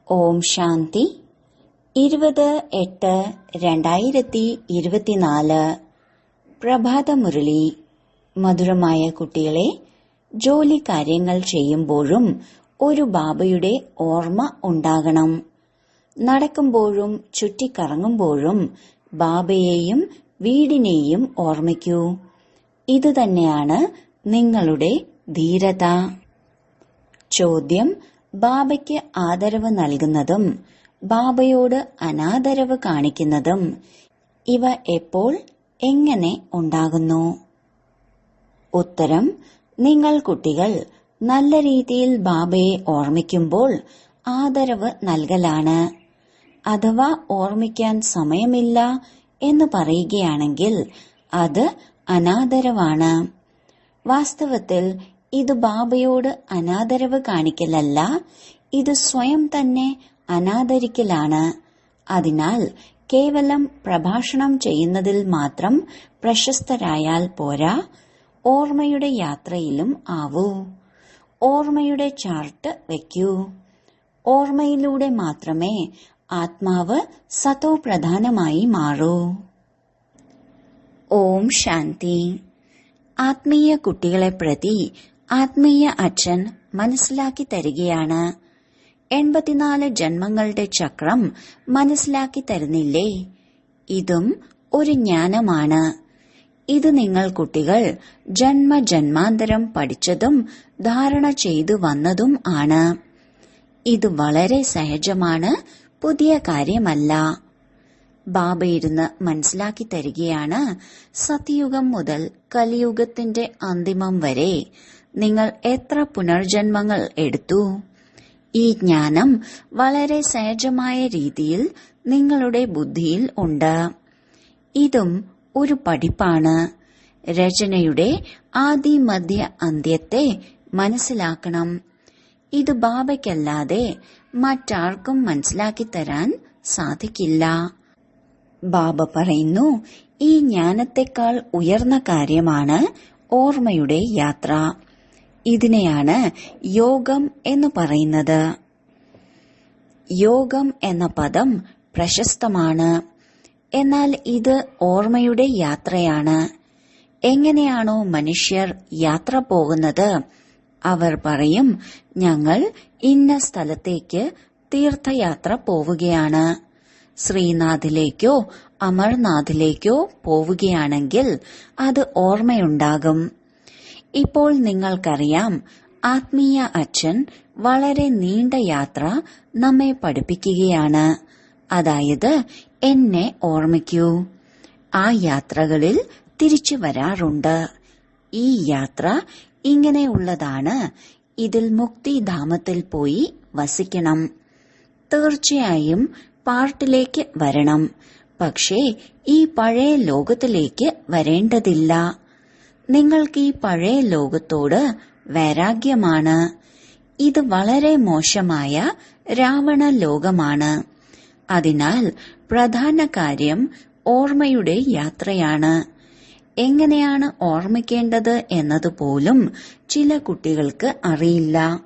ഓം ശാന്തി 20/8/2024 പ്രഭാതമുരളി. മധുരമായ കുട്ടികളെ, ജോലി കാര്യങ്ങൾ ചെയ്യുമ്പോഴും ഒരു ബാബയുടെ ഓർമ്മ ഉണ്ടാകണം. നടക്കുമ്പോഴും ചുറ്റിക്കറങ്ങുമ്പോഴും ബാബയെയും വീടിനെയും ഓർമ്മിക്കൂ. ഇതുതന്നെയാണ് നിങ്ങളുടെ ധീരത. ചോദ്യം: ബാബയ്ക്ക് ആദരവ് നൽകുന്നതും ബാബയോട് അനാദരവ് കാണിക്കുന്നതും ഇവ എപ്പോൾ എങ്ങനെ ഉണ്ടാകുന്നു? ഉത്തരം: നിങ്ങൾ കുട്ടികൾ നല്ല രീതിയിൽ ബാബയെ ഓർമ്മിക്കുമ്പോൾ ആദരവ് നൽകലാണ്. അഥവാ ഓർമ്മിക്കാൻ സമയമില്ല എന്ന് പറയുകയാണെങ്കിൽ അത് അനാദരവാണ്. വാസ്തവത്തിൽ ഇത് ബാബയോട് അനാദരവ് കാണിക്കലല്ല, ഇത് സ്വയം തന്നെ അനാദരിക്കലാണ്. അതിനാൽ കേവലം പ്രഭാഷണം ചെയ്യുന്നതിൽ മാത്രം പ്രശസ്തരായാൽ പോരാ, ഓർമ്മയുടെ യാത്രയിലും ആവൂ. ഓർമ്മയുടെ ചാർട്ട് വയ്ക്കൂ. ഓർമ്മയിലൂടെ മാത്രമേ ആത്മാവ് സതോ പ്രധാനമായി മാറൂ. ഓം ശാന്തി. ആത്മീയ കുട്ടികളെ പ്രതി ആത്മീയ അച്ഛൻ മനസ്സിലാക്കി തരികയാണ്. 84 ജന്മങ്ങളുടെ ചക്രം മനസ്സിലാക്കി തരുന്നില്ലേ? ഇതും ഒരു ജ്ഞാനമാണ്. ഇത് നിങ്ങൾ കുട്ടികൾ ജന്മജന്മാന്തരം പഠിച്ചതും ധാരണ ചെയ്തു വന്നതും ആണ്. ഇത് വളരെ സഹജമാണ്, പുതിയ കാര്യമല്ല. ബാബ ഇരുന്ന് മനസ്സിലാക്കി തരികയാണ്. സത്യയുഗം മുതൽ കലിയുഗത്തിന്റെ അന്തിമം വരെ നിങ്ങൾ എത്ര പുനർജന്മങ്ങൾ എടുത്തു? ഈ ജ്ഞാനം വളരെ സഹജമായ രീതിയിൽ നിങ്ങളുടെ ബുദ്ധിയിൽ ഉണ്ട്. ഇതും ഒരു പഠിപ്പാണ്. രചനയുടെ ആദി മധ്യ അന്ത്യത്തെ മനസ്സിലാക്കണം. ഇത് ബാബയ്ക്കല്ലാതെ മറ്റാർക്കും മനസ്സിലാക്കി തരാൻ സാധിക്കില്ല. ബാബ പറയുന്നു, ഈ ജ്ഞാനത്തെക്കാൾ ഉയർന്ന കാര്യമാണ് ഓർമ്മയുടെ യാത്ര. ഇതിനെയാണ് യോഗം എന്ന് പറയുന്നത്. യോഗം എന്ന പദം പ്രശസ്തമാണ്. എന്നാൽ ഇത് ഓർമ്മയുടെ യാത്രയാണ്. എങ്ങനെയാണോ മനുഷ്യർ യാത്ര പോകുന്നത്? അവർ പറയും, ഞങ്ങൾ ഇന്ന സ്ഥലത്തേക്ക് തീർത്ഥയാത്ര പോവുകയാണ്. ശ്രീനാഥിലേക്കോ അമർനാഥിലേക്കോ പോവുകയാണെങ്കിൽ അത് ഓർമ്മയുണ്ടാകും. ഇപ്പോൾ നിങ്ങൾക്കറിയാം, ആത്മീയ അച്ഛൻ വളരെ നീണ്ട യാത്ര നമ്മെ പഠിപ്പിക്കുകയാണ്. അതായത്, എന്നെ ഓർമ്മിക്കൂ. ആ യാത്രകളിൽ തിരിച്ചു വരാറുണ്ട്. ഈ യാത്ര ഇങ്ങനെയുള്ളതാണ്. ഇതിൽ മുക്തിധാമത്തിൽ പോയി വസിക്കണം. തീർച്ചയായും പാർട്ടിലേക്ക് വരണം. പക്ഷേ ഈ പഴയ ലോകത്തിലേക്ക് വരേണ്ടതില്ല. നിങ്ങൾക്ക് ഈ പഴയ ലോകത്തോട് വൈരാഗ്യമാണ്. ഇത് വളരെ മോശമായ രാവണ ലോകമാണ്. അതിനാൽ പ്രധാന കാര്യം ഓർമ്മയുടെ യാത്രയാണ്. എങ്ങനെയാണ് ഓർമ്മിക്കേണ്ടത് എന്നതുപോലും ചില കുട്ടികൾക്ക് അറിയില്ല.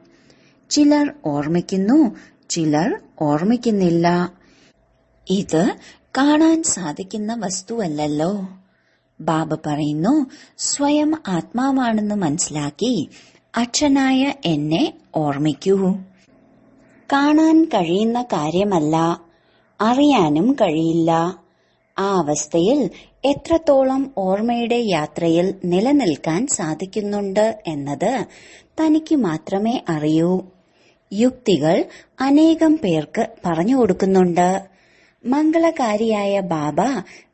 ചിലർ ഓർമ്മിക്കുന്നു, ചിലർ ഓർമ്മിക്കുന്നില്ല. ഇത് കാണാൻ സാധിക്കുന്ന വസ്തുവല്ലല്ലോ. ബാബ പറയുന്നു, സ്വയം ആത്മാവാണെന്ന് മനസ്സിലാക്കി അച്ഛനായ എന്നെ ഓർമ്മിക്കൂ. കാണാൻ കഴിയുന്ന കാര്യമല്ല, അറിയാനും കഴിയില്ല. ആ അവസ്ഥയിൽ എത്രത്തോളം ഓർമ്മയുടെ യാത്രയിൽ നിലനിൽക്കാൻ സാധിക്കുന്നുണ്ട് എന്നത് തനിക്ക് മാത്രമേ അറിയൂ. യുക്തികൾ അനേകം പേർക്ക് പറഞ്ഞു കൊടുക്കുന്നുണ്ട്. മംഗളകാരിയായ ബാബ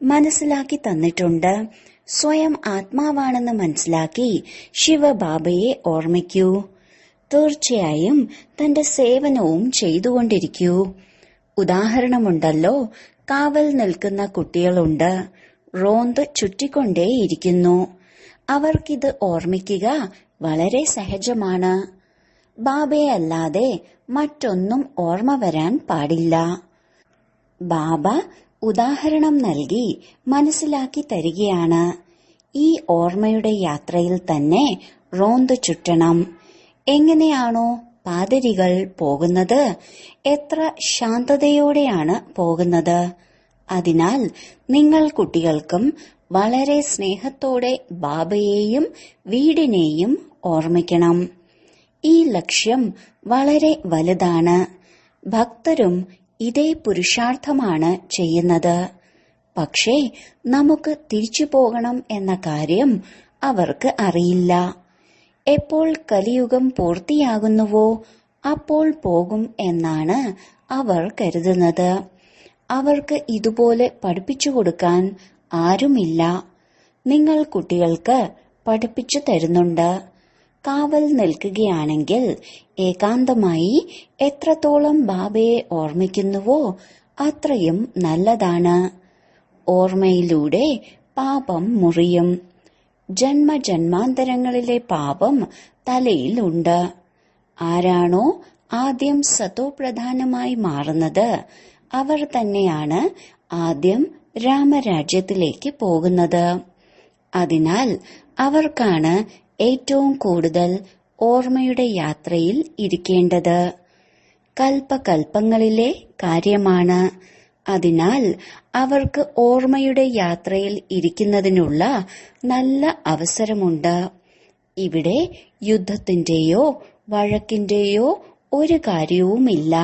മനസ്സിലാക്കി തന്നിട്ടുണ്ട്. സ്വയം ആത്മാവാണെന്ന് മനസ്സിലാക്കി ശിവബാബയെ ഓർമ്മിക്കൂ. തീർച്ചയായും തന്റെ സേവനവും ചെയ്തുകൊണ്ടിരിക്കൂ. ഉദാഹരണമുണ്ടല്ലോ, കാവൽ നിൽക്കുന്ന കുട്ടികളുണ്ട്. റോന്ത് ചുറ്റിക്കൊണ്ടേയിരിക്കുന്നു. അവർക്കിത് ഓർമ്മിക്കുക വളരെ സഹജമാണ്. ബാബയെ അല്ലാതെ മറ്റൊന്നും ഓർമ്മ വരാൻ പാടില്ല. ബാബ ഉദാഹരണം നൽകി മനസ്സിലാക്കി തരികയാണ്. ഈ ഓർമ്മയുടെ യാത്രയിൽ തന്നെ റോന്ത് ചുറ്റണം. എങ്ങനെയാണോ പാതിരികൾ പോകുന്നത് എത്ര ശാന്തതയോടെയാണ് പോകുന്നത്. അതിനാൽ നിങ്ങൾ കുട്ടികൾക്കും വളരെ സ്നേഹത്തോടെ ബാബയെയും വീടിനെയും ഓർമ്മിക്കണം. ഈ ലക്ഷ്യം വളരെ വലുതാണ്. ഭക്തരും ഇതേ പുരുഷാർത്ഥമാണ് ചെയ്യുന്നത്. പക്ഷേ നമുക്ക് തിരിച്ചു പോകണം എന്ന കാര്യം അവർക്ക് അറിയില്ല. എപ്പോൾ കലിയുഗം പൂർത്തിയാകുന്നുവോ അപ്പോൾ പോകും എന്നാണ് അവർ കരുതുന്നത്. അവർക്ക് ഇതുപോലെ പഠിപ്പിച്ചു കൊടുക്കാൻ ആരുമില്ല. നിങ്ങൾ കുട്ടികൾക്ക് പഠിപ്പിച്ചു തരുന്നുണ്ട്. കാവൽ നിൽക്കുകയാണെങ്കിൽ ഏകാന്തമായി എത്രത്തോളം ബാബയെ ഓർമ്മിക്കുന്നുവോ അത്രയും നല്ലതാണ്. ഓർമ്മയിലൂടെ പാപം മുറിയും. ജന്മജന്മാന്തരങ്ങളിലെ പാപം തലയിലുണ്ട്. ആരാണോ ആദ്യം സതോപ്രധാനമായി മാറുന്നത് അവർ തന്നെയാണ് ആദ്യം രാമരാജ്യത്തിലേക്ക് പോകുന്നത്. അതിനാൽ അവർക്കാണ് ഏറ്റവും കൂടുതൽ ഓർമ്മയുടെ യാത്രയിൽ ഇരിക്കേണ്ടത്. കൽപ്പകൽപ്പങ്ങളിലെ കാര്യമാണ്. അതിനാൽ അവർക്ക് ഓർമ്മയുടെ യാത്രയിൽ ഇരിക്കുന്നതിനുള്ള നല്ല അവസരമുണ്ട്. ഇവിടെ യുദ്ധത്തിന്റെയോ വഴക്കിന്റെയോ ഒരു കാര്യവുമില്ല.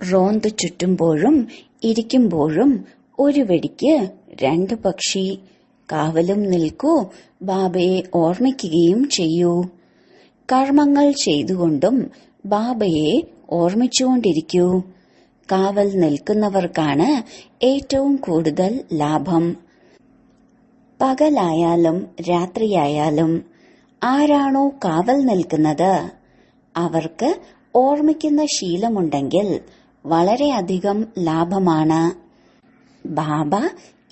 റോന്ത് ചുറ്റുമ്പോഴും ഇരിക്കുമ്പോഴും ഒരു വെടിക്ക് രണ്ട് പക്ഷി. കാവലും നിൽക്കൂ, ബാബയെ ഓർമ്മിക്കുകയും ചെയ്യൂ. കർമ്മങ്ങൾ ചെയ്തുകൊണ്ടും ബാബയെ ഓർമ്മിച്ചുകൊണ്ടിരിക്കൂ. കാവൽ നിൽക്കുന്നവർക്കാണ് ഏറ്റവും കൂടുതൽ ലാഭം. പകലായാലും രാത്രിയായാലും ആരാണോ കാവൽ നിൽക്കുന്നത് അവർക്ക് ഓർമ്മിക്കുന്ന ശീലമുണ്ടെങ്കിൽ വളരെയധികം ലാഭമാണ്. ബാബ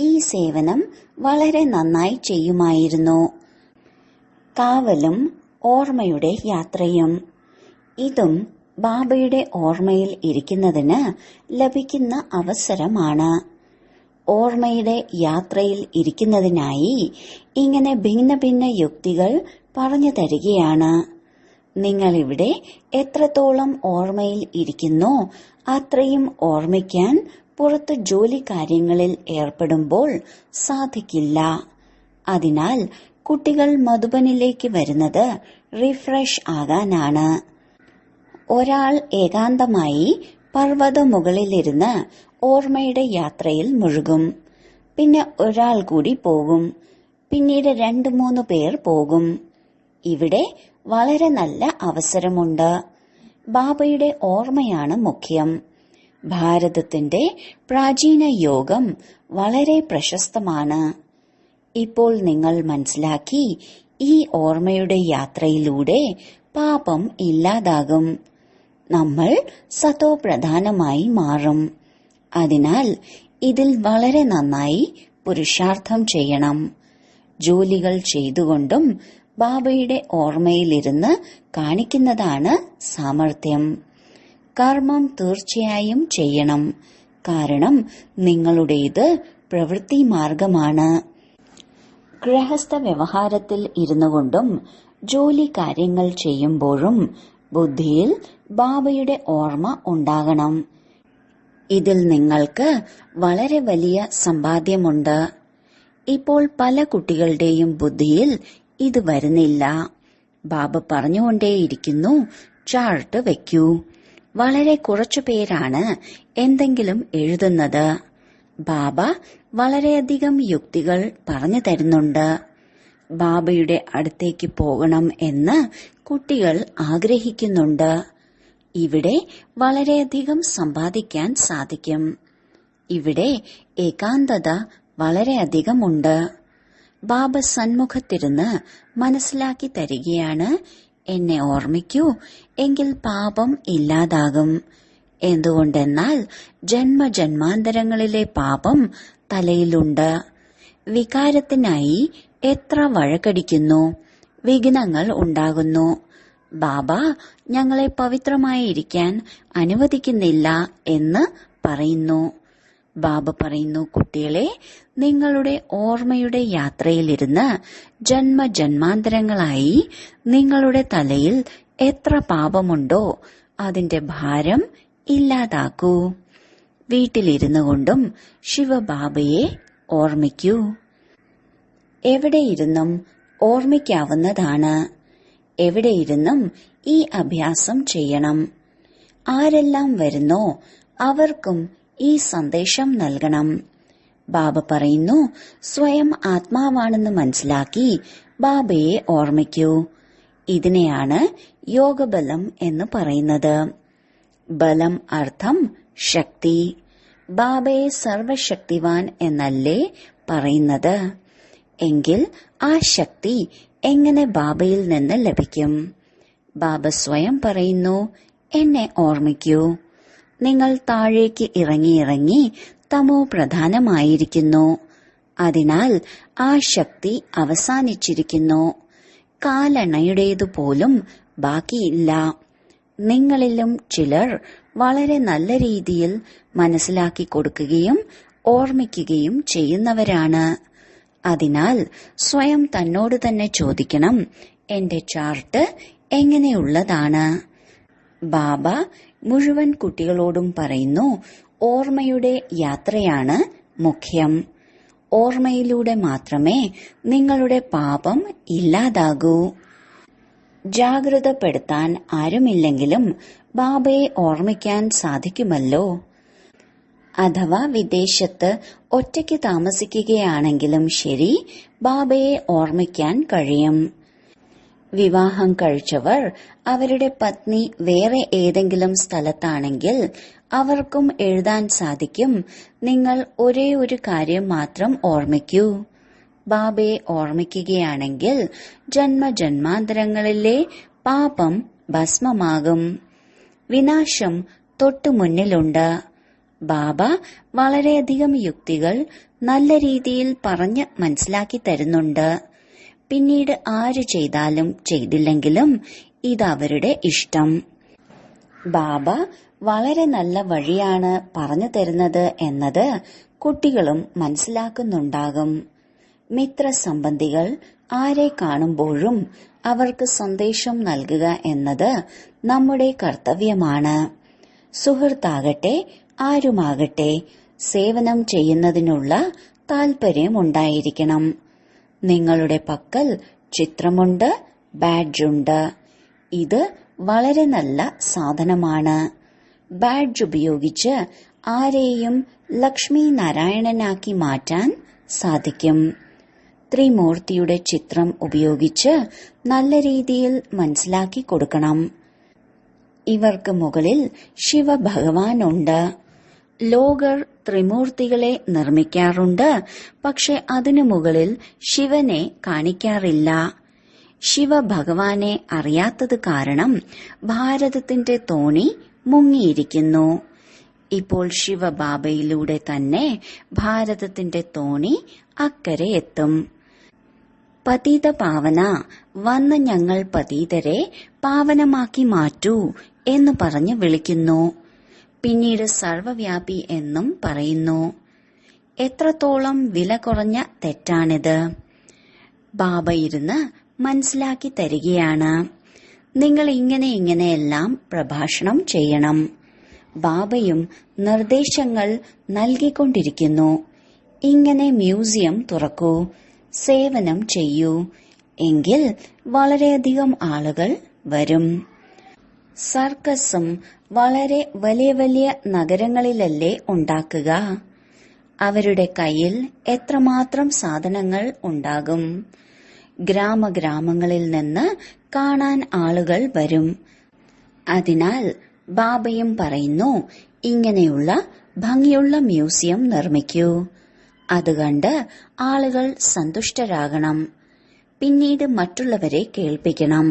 ഈ സേവനം വളരെ നന്നായി ചെയ്യുമായിരുന്നു. കാവലും ഓർമ്മയുടെ യാത്രയും. ഇതും ബാബയുടെ ഓർമ്മയിൽ ഇരിക്കുന്നതിന് ലഭിക്കുന്ന അവസരമാണ്. ഓർമ്മയുടെ യാത്രയിൽ ഇരിക്കുന്നതിനായി ഇങ്ങനെ ഭിന്ന ഭിന്ന യുക്തികൾ പറഞ്ഞു തരികയാണ്. നിങ്ങളിവിടെ എത്രത്തോളം ഓർമ്മയിൽ ഇരിക്കുന്നോ അത്രയും ഓർമ്മിക്കാൻ പുറത്ത് ജോലി കാര്യങ്ങളിൽ ഏർപ്പെടുമ്പോൾ സാധിക്കില്ല. അതിനാൽ കുട്ടികൾ മധുബനിലേക്ക് വരുന്നത് റിഫ്രഷ് ആകാനാണ്. ഒരാൾ ഏകാന്തമായി പർവ്വത മുകളിലിരുന്ന് ഓർമ്മയുടെ യാത്രയിൽ മുഴുകും. പിന്നെ ഒരാൾ കൂടി പോകും. പിന്നീട് 2-3 പേർ പോകും. ഇവിടെ വളരെ നല്ല അവസരമുണ്ട്. ബാബയുടെ ഓർമ്മയാണ് മുഖ്യം. ഭാരതത്തിന്റെ പ്രാചീന യോഗം വളരെ പ്രശസ്തമാണ്. ഇപ്പോൾ നിങ്ങൾ മനസ്സിലാക്കി, ഈ ഓർമ്മയുടെ യാത്രയിലൂടെ പാപം ഇല്ലാതാകും. നമ്മൾ സതോപ്രധാനമായി മാറും. അതിനാൽ ഇതിൽ വളരെ നന്നായി പുരുഷാർത്ഥം ചെയ്യണം. ജോലികൾ ചെയ്തുകൊണ്ടും ബാബയുടെ ഓർമ്മയിലിരുന്ന് കാണിക്കുന്നതാണ് സാമർത്ഥ്യം. കർമ്മം തീർച്ചയായും ചെയ്യണം. കാരണം നിങ്ങളുടേത് പ്രവൃത്തി മാർഗമാണ്. ഗൃഹസ്ഥ വ്യവഹാരത്തിൽ ഇരുന്നുകൊണ്ടും ജോലി കാര്യങ്ങൾ ചെയ്യുമ്പോഴും ബുദ്ധിയിൽ ബാബയുടെ ഓർമ്മ ഉണ്ടാകണം. ഇതിൽ നിങ്ങൾക്ക് വളരെ വലിയ സമ്പാദ്യമുണ്ട്. ഇപ്പോൾ പല കുട്ടികളുടെയും ബുദ്ധിയിൽ ഇത് വരുന്നില്ല. ബാബ പറഞ്ഞുകൊണ്ടേയിരിക്കുന്നു, ചാർട്ട് വെക്കൂ. വളരെ കുറച്ചു പേരാണ് എന്തെങ്കിലും എഴുതുന്നത്. ബാബ വളരെയധികം യുക്തികൾ പറഞ്ഞു തരുന്നുണ്ട്. ബാബയുടെ അടുത്തേക്ക് പോകണം എന്ന് കുട്ടികൾ ആഗ്രഹിക്കുന്നുണ്ട്. ഇവിടെ വളരെയധികം സമ്പാദിക്കാൻ സാധിക്കും. ഇവിടെ ഏകാന്തത വളരെയധികമുണ്ട്. ബാബ സന്മുഖത്തിരുന്ന് മനസ്സിലാക്കി തരികയാണ്, എന്നെ ഓർമ്മിക്കൂ, എങ്കിൽ പാപം ഇല്ലാതാകും. എന്തുകൊണ്ടെന്നാൽ ജന്മജന്മാന്തരങ്ങളിലെ പാപം തലയിലുണ്ട്. വികാരത്തിനായി എത്ര വഴക്കടിക്കുന്നു, വിഘ്നങ്ങൾ ഉണ്ടാകുന്നു. ബാബ ഞങ്ങളെ പവിത്രമായിരിക്കാൻ അനുവദിക്കുന്നില്ല എന്ന് പറയുന്നു. ബാബ പറയുന്നു, കുട്ടികളെ, നിങ്ങളുടെ ഓർമ്മയുടെ യാത്രയിലിരുന്ന് ജന്മജന്മാന്തരങ്ങളായി നിങ്ങളുടെ തലയിൽ എത്ര പാപമുണ്ടോ അതിന്റെ ഭാരം ഇല്ലാതാക്കൂ. വീട്ടിലിരുന്നു കൊണ്ടും ശിവബാബയെ ഓർമ്മിക്കൂ. എവിടെയിരുന്നും ഓർമ്മിക്കാവുന്നതാണ്. എവിടെയിരുന്നും ഈ അഭ്യാസം ചെയ്യണം. ആരെല്ലാം വരുന്നോ അവർക്കും ഈ സന്ദേശം നൽകണം. ബാബ പറയുന്നു, സ്വയം ആത്മാവാണെന്ന് മനസ്സിലാക്കി ബാബയെ ഓർമ്മിക്കൂ. ഇതിനെയാണ് യോഗബലം എന്ന് പറയുന്നത്. ബലം അർത്ഥം ശക്തി. ബാബയെ സർവശക്തിവാൻ എന്നല്ലേ പറയുന്നത്? എങ്കിൽ ആ ശക്തി എങ്ങനെ ബാബയിൽ നിന്ന് ലഭിക്കും? ബാബ സ്വയം പറയുന്നു, എന്നെ ഓർമ്മിക്കൂ. നിങ്ങൾ താഴേക്ക് ഇറങ്ങി തമോ പ്രധാനമായിരിക്കുന്നു. അതിനാൽ ആ ശക്തി അവസാനിച്ചിരിക്കുന്നു. കാലണയുടേതുപോലും ബാക്കിയില്ല. നിങ്ങളിലും ചിലർ വളരെ നല്ല രീതിയിൽ മനസ്സിലാക്കി കൊടുക്കുകയും ഓർമ്മിക്കുകയും ചെയ്യുന്നവരാണ്. അതിനാൽ സ്വയം തന്നോട് തന്നെ ചോദിക്കണം, എന്റെ ചാർട്ട് എങ്ങനെയുള്ളതാണ്? ബാബ മുഴുവൻ കുട്ടികളോടും പറയുന്നു, ഓർമ്മയുടെ യാത്രയാണ് മുഖ്യം. ഓർമ്മയിലൂടെ മാത്രമേ നിങ്ങളുടെ പാപം ഇല്ലാതാകൂ. ജാഗ്രതപ്പെടുത്താൻ ആരുമില്ലെങ്കിലും ബാബയെ ഓർമ്മിക്കാൻ സാധിക്കുമല്ലോ. അഥവാ വിദേശത്ത് ഒറ്റയ്ക്ക് താമസിക്കുകയാണെങ്കിലും ശരി, ബാബയെ ഓർമ്മിക്കാൻ കഴിയും. വിവാഹം കഴിച്ചവർ അവരുടെ പത്നി വേറെ ഏതെങ്കിലും സ്ഥലത്താണെങ്കിൽ അവർക്കും എഴുതാൻ സാധിക്കും, നിങ്ങൾ ഒരേ ഒരു കാര്യം മാത്രം ഓർമ്മിക്കൂ. ബാബയെ ഓർമ്മിക്കുകയാണെങ്കിൽ ജന്മജന്മാന്തരങ്ങളിലെ പാപം ഭസ്മമാകും. വിനാശം തൊട്ടു മുന്നിലുണ്ട്. ബാബ വളരെയധികം യുക്തികൾ നല്ല രീതിയിൽ പറഞ്ഞ് മനസ്സിലാക്കി തരുന്നുണ്ട്. പിന്നീട് ആര് ചെയ്താലും ചെയ്തില്ലെങ്കിലും ഇതവരുടെ ഇഷ്ടം. ബാബ വളരെ നല്ല വഴിയാണ് പറഞ്ഞു തരുന്നത് എന്നത് കുട്ടികളും മനസ്സിലാക്കുന്നുണ്ടാകും. മിത്രസംബന്ധികൾ ആരെ കാണുമ്പോഴും അവർക്ക് സന്ദേശം നൽകുക എന്നത് നമ്മുടെ കർത്തവ്യമാണ്. സുഹൃത്താകട്ടെ ആരുമാകട്ടെ, സേവനം ചെയ്യുന്നതിനുള്ള താൽപര്യമുണ്ടായിരിക്കണം. നിങ്ങളുടെ പക്കൽ ചിത്രമുണ്ട്, ബാഡ്ജുണ്ട്. ഇത് വളരെ നല്ല സാധനമാണ്. ബാഡ്ജ് ഉപയോഗിച്ച് ആരെയും ലക്ഷ്മി നാരായണനാക്കി മാറ്റാൻ സാധിക്കും. ത്രിമൂർത്തിയുടെ ചിത്രം ഉപയോഗിച്ച് നല്ല രീതിയിൽ മനസ്സിലാക്കി കൊടുക്കണം. ഇവർക്ക് മുകളിൽ ശിവഭഗവാനുണ്ട്. ലോകർ ത്രിമൂർത്തികളെ നിർമ്മിക്കാറുണ്ട്, പക്ഷെ അതിനു മുകളിൽ ശിവനെ കാണിക്കാറില്ല. ശിവഭഗവാനെ അറിയാത്തത് കാരണം ഭാരതത്തിന്റെ തോണി മുങ്ങിയിരിക്കുന്നു. ഇപ്പോൾ ശിവബാബയിലൂടെ തന്നെ ഭാരതത്തിന്റെ തോണി അക്കരെ എത്തും. പതിത പാവന, വന്ന് ഞങ്ങൾ പതിതരെ പാവനമാക്കി മാറ്റൂ എന്ന് പറഞ്ഞ് വിളിക്കുന്നു. പിന്നീട് സർവവ്യാപി എന്നും പറയുന്നു. എത്രത്തോളം വില കുറഞ്ഞ തെറ്റാണിത്! ബാബ ഇരുന്ന് മനസ്സിലാക്കി തരികയാണ്. നിങ്ങൾ ഇങ്ങനെയെല്ലാം പ്രഭാഷണം ചെയ്യണം. ബാബയും നിർദ്ദേശങ്ങൾ നൽകിക്കൊണ്ടിരിക്കുന്നു. ഇങ്ങനെ മ്യൂസിയം തുറക്കൂ, സേവനം ചെയ്യൂ, എങ്കിൽ വളരെയധികം ആളുകൾ വരും. സർക്കസും വളരെ വലിയ വലിയ നഗരങ്ങളിലല്ലേ ഉണ്ടാക്കുക? അവരുടെ കയ്യിൽ എത്രമാത്രം സാധനങ്ങൾ ഉണ്ടാകും? ഗ്രാമങ്ങളിൽ നിന്ന് കാണാൻ ആളുകൾ വരും. അതിനാൽ ബാബയും പറയുന്നു, ഇങ്ങനെയുള്ള ഭംഗിയുള്ള മ്യൂസിയം നിർമ്മിക്കൂ. അത് കണ്ട് ആളുകൾ സന്തുഷ്ടരാകണം. പിന്നീട് മറ്റുള്ളവരെ കേൾപ്പിക്കണം.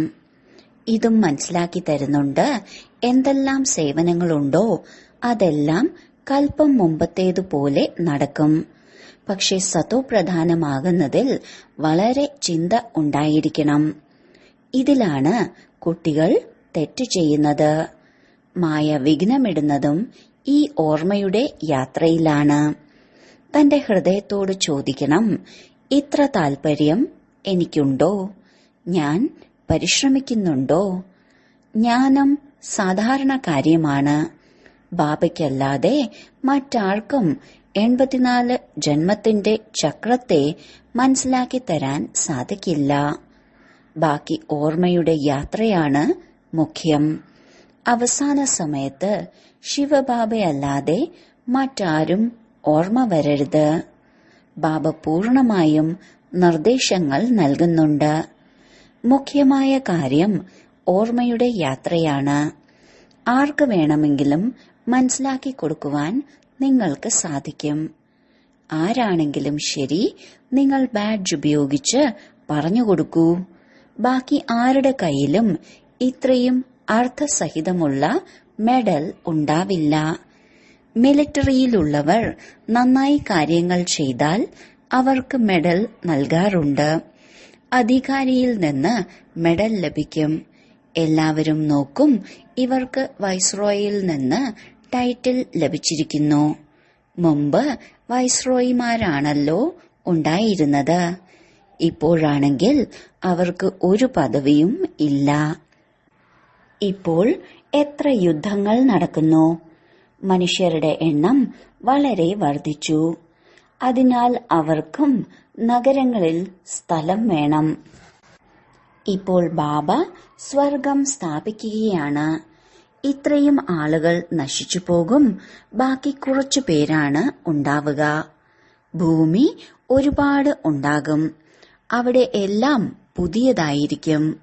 ഇതും മനസ്സിലാക്കി തരുന്നുണ്ട്. എന്തെല്ലാം സേവനങ്ങളുണ്ടോ അതെല്ലാം കൽപ്പം മുമ്പത്തേതുപോലെ നടക്കും. പക്ഷെ സതോപ്രധാനമാകുന്നതിൽ വളരെ ചിന്ത ഉണ്ടായിരിക്കണം. ഇതിലാണ് കുട്ടികൾ തെറ്റ് ചെയ്യുന്നത്. മായ വിഘ്നമിടുന്നതും ഈ ഓർമ്മയുടെ യാത്രയിലാണ്. തന്റെ ഹൃദയത്തോട് ചോദിക്കണം, ഇത്ര താൽപര്യം എനിക്കുണ്ടോ? ഞാൻ പരിശ്രമിക്കുന്നുണ്ടോ? ജ്ഞാനം സാധാരണ കാര്യമാണ്. ബാബയ്ക്കല്ലാതെ മറ്റാർക്കും 84 ജന്മത്തിന്റെ ചക്രത്തെ മനസ്സിലാക്കി തരാൻ സാധിക്കില്ല. ബാക്കി ഓർമ്മയുടെ യാത്രയാണ് മുഖ്യം. അവസാന സമയത്ത് ശിവബാബയല്ലാതെ മറ്റാരും ഓർമ്മ വരരുത്. ബാബ പൂർണമായും നിർദ്ദേശങ്ങൾ നൽകുന്നുണ്ട്. മുഖ്യമായ കാര്യം ഓർമ്മയുടെ യാത്രയാണ്. ആർക്ക് വേണമെങ്കിലും മനസ്സിലാക്കി കൊടുക്കുവാൻ നിങ്ങൾക്ക് സാധിക്കും. ആരാണെങ്കിലും ശരി, നിങ്ങൾ ബാഡ്ജ് ഉപയോഗിച്ച് പറഞ്ഞുകൊടുക്കൂ. ബാക്കി ആരുടെ കയ്യിലും ഇത്രയും അർത്ഥസഹിതമുള്ള മെഡൽ ഉണ്ടാവില്ല. മിലിറ്ററിയിലുള്ളവർ നന്നായി കാര്യങ്ങൾ ചെയ്താൽ അവർക്ക് മെഡൽ നൽകാറുണ്ട്. അധികാരിയിൽ നിന്ന് മെഡൽ ലഭിക്കും. എല്ലാവരും നോക്കും, ഇവർക്ക് വൈസ്രോയിൽ നിന്ന് ടൈറ്റിൽ ലഭിച്ചിരിക്കുന്നു. മുമ്പ് വൈസ്രോയിമാരാണല്ലോ ഉണ്ടായിരുന്നത്. ഇപ്പോഴാണെങ്കിൽ അവർക്ക് ഒരു പദവിയും ഇല്ല. ഇപ്പോൾ എത്ര യുദ്ധങ്ങൾ നടക്കുന്നു. മനുഷ്യരുടെ എണ്ണം വളരെ വർദ്ധിച്ചു. അതിനാൽ അവർക്കും നഗരങ്ങളിൽ സ്ഥലം വേണം. ഇപ്പോൾ ബാബ സ്വർഗം സ്ഥാപിക്കുകയാണ്. ഇത്രയും ആളുകൾ നശിച്ചു പോകും. ബാക്കി കുറച്ചു പേരാണ് ഉണ്ടാവുക. ഭൂമി ഒരുപാട് ഉണ്ടാകും. അവിടെ എല്ലാം പുതിയതായിരിക്കും.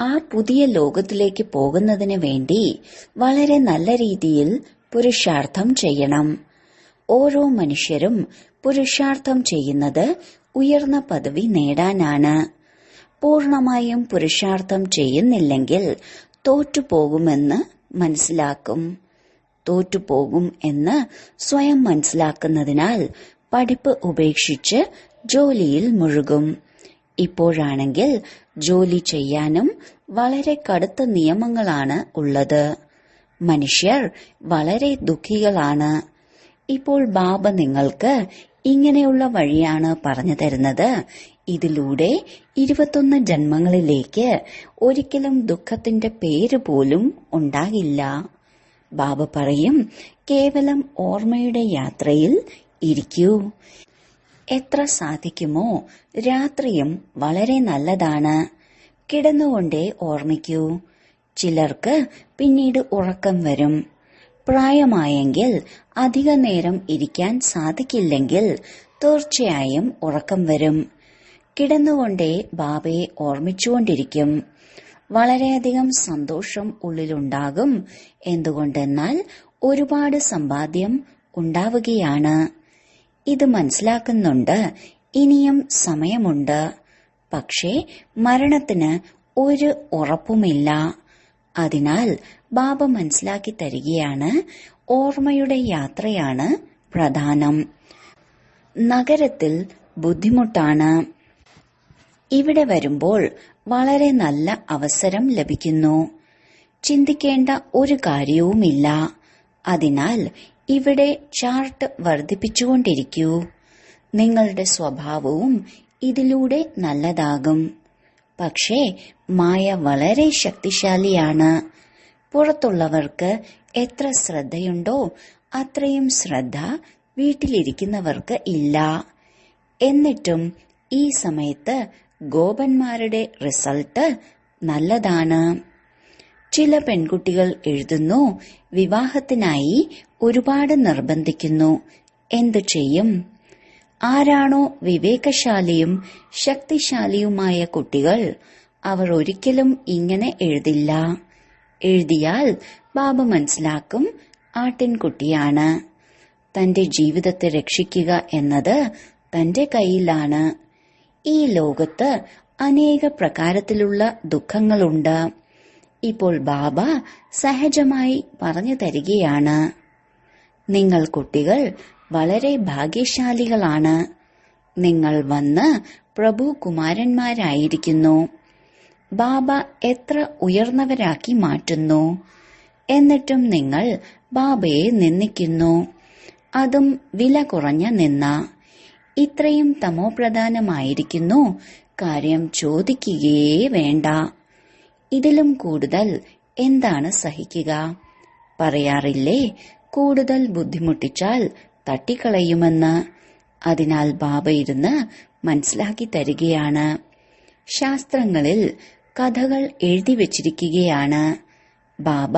ആ പുതിയ ലോകത്തിലേക്ക് പോകുന്നതിന് വേണ്ടി വളരെ നല്ല രീതിയിൽ പുരുഷാർത്ഥം ചെയ്യണം. ഓരോ മനുഷ്യരും പുരുഷാർത്ഥം ചെയ്യുന്നത് ഉയർന്ന പദവി നേടാനാണ്. പൂർണമായും പുരുഷാർത്ഥം ചെയ്യുന്നില്ലെങ്കിൽ തോറ്റുപോകുമെന്ന് മനസ്സിലാക്കും. തോറ്റുപോകും എന്ന് സ്വയം മനസ്സിലാക്കുന്നതിനാൽ പഠിപ്പ് ഉപേക്ഷിച്ച് ജോലിയിൽ മുഴുകും. ഇപ്പോഴാണെങ്കിൽ ജോലി ചെയ്യാനും വളരെ കടുത്ത നിയമങ്ങളാണ് ഉള്ളത്. മനുഷ്യർ വളരെ ദുഃഖികളാണ്. ഇപ്പോൾ ബാബ നിങ്ങൾക്ക് ഇങ്ങനെയുള്ള വഴിയാണ് പറഞ്ഞു തരുന്നത്. ഇതിലൂടെ 21 ജന്മങ്ങളിലേക്ക് ഒരിക്കലും ദുഃഖത്തിന്റെ പേര് പോലും ഉണ്ടാകില്ല. ബാബ പറയും, കേവലം ഓർമ്മയുടെ യാത്രയിൽ ഇരിക്കൂ. എത്ര സാധിക്കുമോ രാത്രിയും വളരെ നല്ലതാണ്. കിടന്നുകൊണ്ടേ ഓർമ്മിക്കൂ. ചിലർക്ക് പിന്നീട് ഉറക്കം വരും. പ്രായമായെങ്കിൽ അധിക നേരം ഇരിക്കാൻ സാധിക്കില്ലെങ്കിൽ തീർച്ചയായും ഉറക്കം വരും. കിടന്നുകൊണ്ടേ ബാബയെ ഓർമ്മിച്ചുകൊണ്ടിരിക്കും. വളരെയധികം സന്തോഷം ഉള്ളിലുണ്ടാകും. എന്തുകൊണ്ടെന്നാൽ ഒരുപാട് സമ്പാദ്യം ഉണ്ടാവുകയാണ്. ഇത് മനസ്സിലാക്കുന്നുണ്ട്. ഇനിയും സമയമുണ്ട്. പക്ഷേ മരണത്തിന് ഒരു ഉറപ്പുമില്ല. അതിനാൽ ബാബ മനസ്സിലാക്കി തരികയാണ്, ഓർമ്മയുടെ യാത്രയാണ് പ്രധാനം. നഗരത്തിൽ ബുദ്ധിമുട്ടാണ്. ഇവിടെ വരുമ്പോൾ വളരെ നല്ല അവസരം ലഭിക്കുന്നു. ചിന്തിക്കേണ്ട ഒരു കാര്യവുമില്ല. അതിനാൽ ഇവിടെ ചാർട്ട് വർദ്ധിപ്പിച്ചുകൊണ്ടിരിക്കൂ. നിങ്ങളുടെ സ്വഭാവവും ഇതിലൂടെ നല്ലതാകും. പക്ഷേ മായ വളരെ ശക്തിശാലിയാണ്. പുറത്തുള്ളവർക്ക് എത്ര ശ്രദ്ധയുണ്ടോ അത്രയും ശ്രദ്ധ വീട്ടിലിരിക്കുന്നവർക്ക് ഇല്ല. എന്നിട്ടും ഈ സമയത്ത് ഗോപന്മാരുടെ റിസൾട്ട് നല്ലതാണ്. ചില പെൺകുട്ടികൾ എഴുതുന്നു, വിവാഹത്തിനായി ഒരുപാട് നിർബന്ധിക്കുന്നു. എന്തു ചെയ്യും? ആരാണോ വിവേകശാലിയും ശക്തിശാലിയുമായ കുട്ടികൾ, അവർ ഒരിക്കലും ഇങ്ങനെ എഴുതില്ല. എഴുതിയാൽ ബാബ മനസ്സിലാക്കും, ആട്ടിൻകുട്ടിയാണ്. തന്റെ ജീവിതത്തെ രക്ഷിക്കുക എന്നത് തന്റെ കയ്യിലാണ്. ഈ ലോകത്ത് അനേക പ്രകാരത്തിലുള്ള ദുഃഖങ്ങളുണ്ട്. ഇപ്പോൾ ബാബ സഹജമായി പറഞ്ഞു തരികയാണ്, നിങ്ങൾ കുട്ടികൾ വളരെ ഭാഗ്യശാലികളാണ്. നിങ്ങൾ വന്ന് പ്രഭു കുമാരന്മാരായിരിക്കുന്നു. ബാബ എത്ര ഉയർന്നവരാക്കി മാറ്റുന്നു. എന്നിട്ടും നിങ്ങൾ ബാബയെ നിന്ദിക്കുന്നു. അതും വില കുറഞ്ഞ നിന്ന. ഇത്രയും തമോപ്രധാനമായിരിക്കുന്നു, കാര്യം ചോദിക്കുകയേ വേണ്ട. ഇതിലും കൂടുതൽ എന്താണ് സഹിക്കുക? പറയാറില്ലേ, കൂടുതൽ ബുദ്ധിമുട്ടിച്ചാൽ തട്ടിക്കളയുമെന്ന്. അതിനാൽ ബാബ ഇരുന്ന് മനസ്സിലാക്കി തരികയാണ്. ശാസ്ത്രങ്ങളിൽ കഥകൾ എഴുതി വച്ചിരിക്കുകയാണ്. ബാബ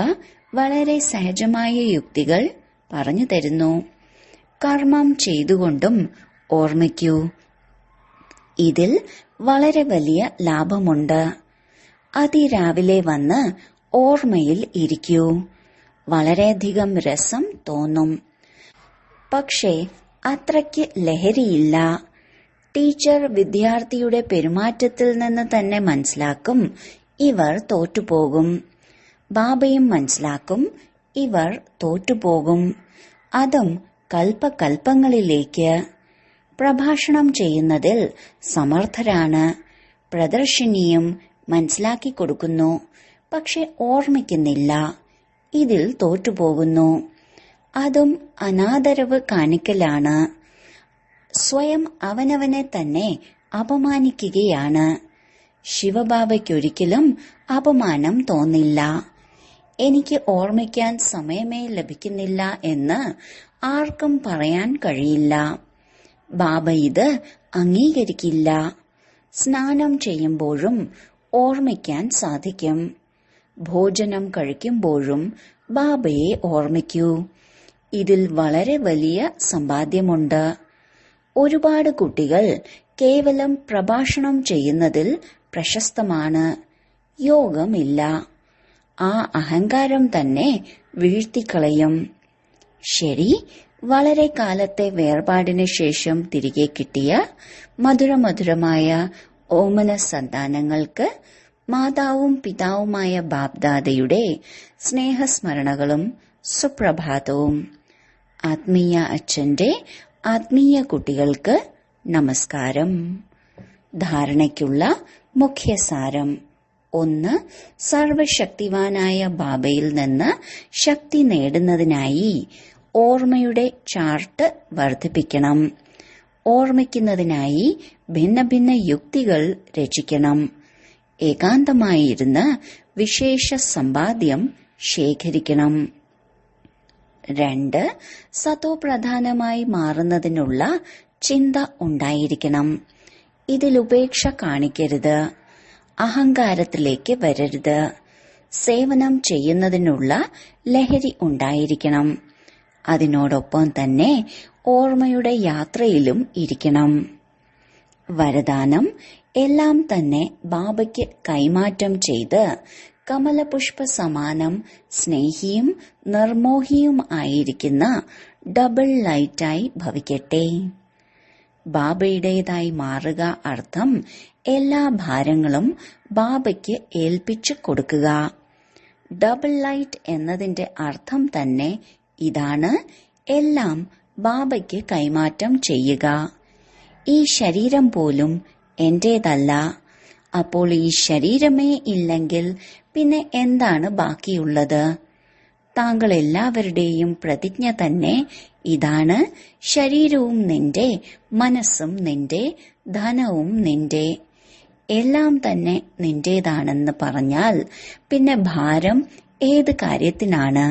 വളരെ സഹജമായ യുക്തികൾ പറഞ്ഞു തരുന്നു. കർമ്മം ചെയ്തുകൊണ്ടും ഓർമ്മിക്കൂ. ഇതിൽ വളരെ വലിയ ലാഭമുണ്ട്. അതിരാവിലെ വന്ന് ഓർമ്മയിൽ ഇരിക്കൂ. വളരെയധികം രസം തോന്നും. പക്ഷേ അത്രയ്ക്ക് ലഹരിയില്ല. ടീച്ചർ വിദ്യാർത്ഥിയുടെ പെരുമാറ്റത്തിൽ നിന്ന് തന്നെ മനസ്സിലാക്കും ഇവർ തോറ്റുപോകും. ബാബയും മനസ്സിലാക്കും ഇവർ തോറ്റുപോകും. അതും കൽപ്പകൽപ്പങ്ങളിലേക്ക്. പ്രഭാഷണം ചെയ്യുന്നതിൽ സമർത്ഥരാണ്. പ്രദർശിനിയും മനസ്സിലാക്കി കൊടുക്കുന്നു. പക്ഷെ ഓർമ്മിക്കുന്നില്ല. ഇതിൽ തോറ്റുപോകുന്നു. അതും അനാദരവ് കാണിക്കലാണ്. സ്വയം അവനവനെ തന്നെ അപമാനിക്കുകയാണ്. ശിവബാബയ്ക്കൊരിക്കലും അപമാനം തോന്നില്ല. എനിക്ക് ഓർമ്മിക്കാൻ സമയമേ ലഭിക്കുന്നില്ല എന്ന് ആർക്കും പറയാൻ കഴിയില്ല. ബാബ ഇത് അംഗീകരിക്കില്ല. സ്നാനം ചെയ്യുമ്പോഴും ഓർമ്മിക്കാൻ സാധിക്കും. ഭോജനം കഴിക്കുമ്പോഴും ബാബയെ ഓർമ്മിക്കൂ. ഇതിൽ വളരെ വലിയ സമ്പാദ്യമുണ്ട്. ഒരുപാട് കുട്ടികൾ കേവലം പ്രഭാഷണം ചെയ്യുന്നതിൽ പ്രശസ്തമാണ്. യോഗമില്ല. ആ അഹങ്കാരം തന്നെ വീഴ്ത്തിക്കളയും. ശരി, വളരെ കാലത്തെ വേർപാടിന് ശേഷം തിരികെ കിട്ടിയ മധുരമധുരമായ ഓമന സന്താനങ്ങൾക്ക് മാതാവും പിതാവുമായ ബാബ്ദാദയുടെ സ്നേഹസ്മരണകളും സുപ്രഭാതവും. ആത്മീയ അച്ഛന്റെ ആത്മീയ കുട്ടികൾക്ക് നമസ്കാരം. ധാരണയ്ക്കുള്ള മുഖ്യസാരം: 1. സർവശക്തിവാനായ ബാബയിൽ നിന്ന് ശക്തി നേടുന്നതിനായി ഓർമ്മയുടെ ചാർട്ട് വർദ്ധിപ്പിക്കണം. ഓർമ്മിക്കുന്നതിനായി ഭിന്ന ഭിന്ന യുക്തികൾ രചിക്കണം. ഏകാന്തമായിരുന്ന് വിശേഷ സമ്പാദ്യം ശേഖരിക്കണം. 2. സതോപ്രധാനമായി മാറുന്നതിനുള്ള ചിന്ത ഉണ്ടായിരിക്കണം. ഇതിൽ ഉപേക്ഷ കാണിക്കരുത്. അഹങ്കാരത്തിലേക്ക് വരരുത്. സേവനം ചെയ്യുന്നതിനുള്ള ലഹരി ഉണ്ടായിരിക്കണം. അതിനോടൊപ്പം തന്നെ ഓർമ്മയുടെ യാത്രയിലും ഇരിക്കണം. വരദാനം: എല്ലാം തന്നെ ബാബയ്ക്ക് കൈമാറ്റം ചെയ്ത് കമലപുഷ്പ സമാനം സ്നേഹിയും നിർമോഹിയും ആയിരിക്കുന്ന ഡബിൾ ലൈറ്റായി ഭവിക്കട്ടെ. ബാബയുടേതായി മാറുക അർത്ഥം എല്ലാ ഭാരങ്ങളും ബാബയ്ക്ക് ഏൽപ്പിച്ചു കൊടുക്കുക. ഡബിൾ ലൈറ്റ് എന്നതിന്റെ അർത്ഥം തന്നെ ഇതാണ്. എല്ലാം ബാബയ്ക്ക് കൈമാറ്റം ചെയ്യുക. ഈ ശരീരം പോലും എന്റേതല്ല. അപ്പോൾ ഈ ശരീരമേ ഇല്ലെങ്കിൽ പിന്നെ എന്താണ് ബാക്കിയുള്ളത്? താങ്കൾ എല്ലാവരുടെയും പ്രതിജ്ഞ തന്നെ ഇതാണ്: ശരീരവും നിന്റെ, മനസ്സും നിന്റെ, ധനവും നിന്റെ. എല്ലാം തന്നെ നിന്റേതാണെന്ന് പറഞ്ഞാൽ പിന്നെ ഭാരം ഏത് കാര്യത്തിനാണ്?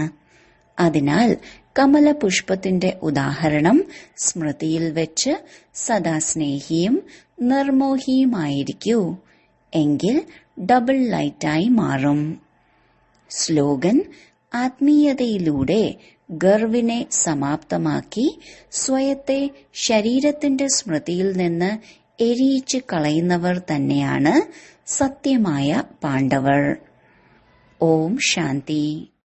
അതിനാൽ കമലപുഷ്പത്തിന്റെ ഉദാഹരണം സ്മൃതിയിൽ വെച്ച് സദാ സ്നേഹിയും നിർമോഹിയുമായിരിക്കൂ. എങ്കിൽ ഡബിൾ ലൈറ്റായി മാറും. സ്ലോഗൻ: ആത്മീയതയിലൂടെ ഗർവിനെ സമാപ്തമാക്കി സ്വയത്തെ ശരീരത്തിന്റെ സ്മൃതിയിൽ നിന്ന് എരിയിച്ചു കളയുന്നവർ തന്നെയാണ് സത്യമായ പാണ്ഡവർ. ഓം ശാന്തി.